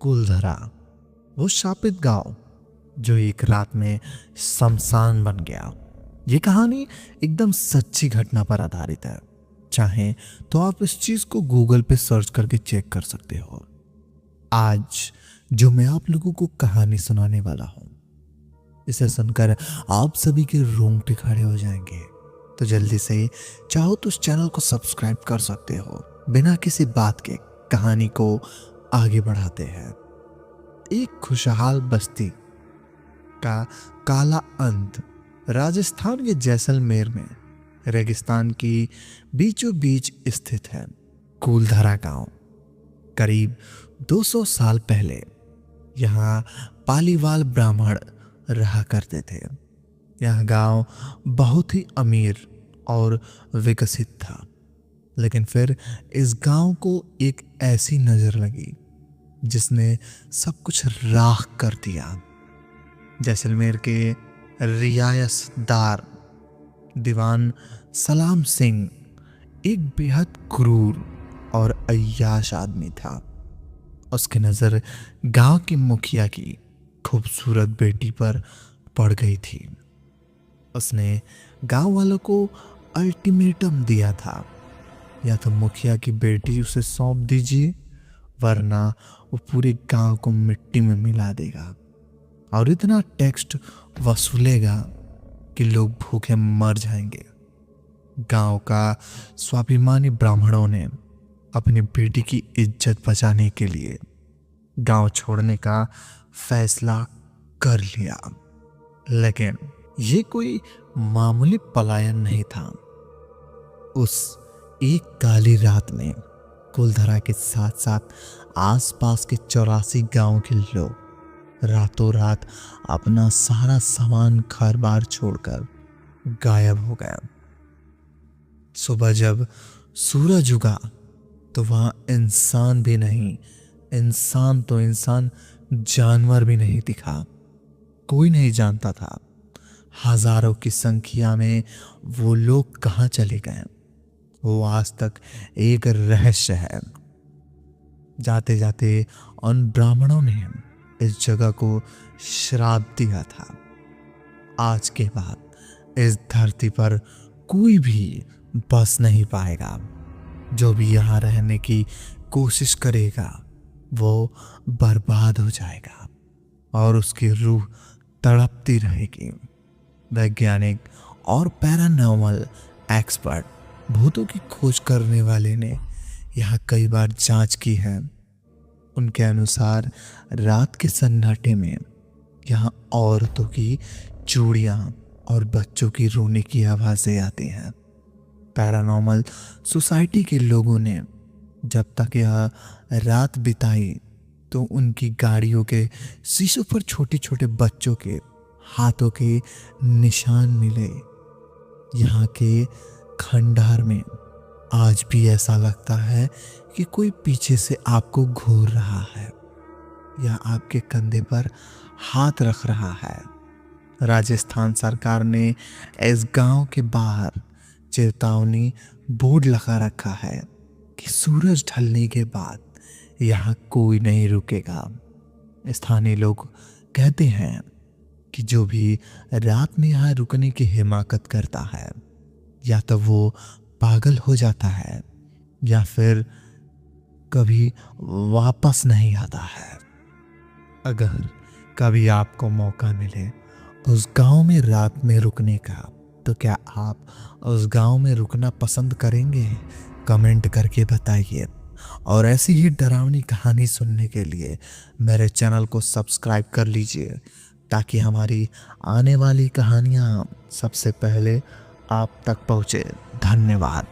कुलधरा, वो शापित गांव जो एक रात में शमशान बन गया। ये कहानी एकदम सच्ची घटना पर आधारित है। चाहे तो आप इस चीज को गूगल पे सर्च करके चेक कर सकते हो। आज जो मैं आप लोगों को कहानी सुनाने वाला हूं, इसे सुनकर आप सभी के रोंगटे खड़े हो जाएंगे। तो जल्दी से चाहो तो इस चैनल को सब्सक्राइब कर सकते हो। बिना किसी बात के कहानी को आगे बढ़ाते हैं। एक खुशहाल बस्ती का काला अंत राजस्थान के जैसलमेर में रेगिस्तान की बीचों बीच स्थित है। कुलधरा गांव करीब 200 साल पहले यहाँ पालीवाल ब्राह्मण रहा करते थे। यह गांव बहुत ही अमीर और विकसित था, लेकिन फिर इस गांव को एक ऐसी नजर लगी जिसने सब कुछ राख कर दिया। जैसलमेर के रियासतदार दीवान सलाम सिंह एक बेहद क्रूर और अय्याश आदमी था। उसकी नजर गांव की मुखिया की खूबसूरत बेटी पर पड़ गई थी। उसने गांव वालों को अल्टीमेटम दिया था, या तो मुखिया की बेटी उसे सौंप दीजिए, वरना वो पूरे गांव को मिट्टी में मिला देगा और इतना टैक्स वसूलेगा कि लोग भूखे मर जाएंगे। गांव का स्वाभिमानी ब्राह्मणों ने अपनी बेटी की इज्जत बचाने के लिए गांव छोड़ने का फैसला कर लिया। लेकिन ये कोई मामूली पलायन नहीं था। उस एक काली रात में कुलधरा के साथ साथ आसपास के 84 गांव के लोग रातों रात अपना सारा सामान घर बार छोड़कर गायब हो गया। सुबह जब सूरज उगा तो वहां इंसान भी नहीं, इंसान तो इंसान, जानवर भी नहीं दिखा। कोई नहीं जानता था हजारों की संख्या में वो लोग कहां चले गए। वो आज तक एक रहस्य है। जाते जाते उन ब्राह्मणों ने इस जगह को श्राप दिया था। आज के बाद इस धरती पर कोई भी बस नहीं पाएगा। जो भी यहाँ रहने की कोशिश करेगा वो बर्बाद हो जाएगा और उसकी रूह तड़पती रहेगी। वैज्ञानिक और पैरानॉर्मल एक्सपर्ट, भूतों की खोज करने वाले ने यहाँ कई बार जांच की है। उनके अनुसार रात के सन्नाटे में यहाँ औरतों की चूड़ियाँ और बच्चों की रोने की आवाज़ें आती हैं। पैरानॉर्मल सोसाइटी के लोगों ने जब तक यह रात बिताई तो उनकी गाड़ियों के शीशों पर छोटे छोटे बच्चों के हाथों के निशान मिले। यहाँ के खंडहर में आज भी ऐसा लगता है कि कोई पीछे से आपको घूर रहा है या आपके कंधे पर हाथ रख रहा है। राजस्थान सरकार ने इस गांव के बाहर चेतावनी बोर्ड लगा रखा है कि सूरज ढलने के बाद यहाँ कोई नहीं रुकेगा। स्थानीय लोग कहते हैं कि जो भी रात में यहाँ रुकने की हिमाकत करता है या तो वो पागल हो जाता है या फिर कभी वापस नहीं आता है। अगर कभी आपको मौका मिले उस गांव में रात में रुकने का, तो क्या आप उस गांव में रुकना पसंद करेंगे? कमेंट करके बताइए। और ऐसी ही डरावनी कहानी सुनने के लिए मेरे चैनल को सब्सक्राइब कर लीजिए, ताकि हमारी आने वाली कहानियाँ सबसे पहले आप तक पहुँचे। धन्यवाद।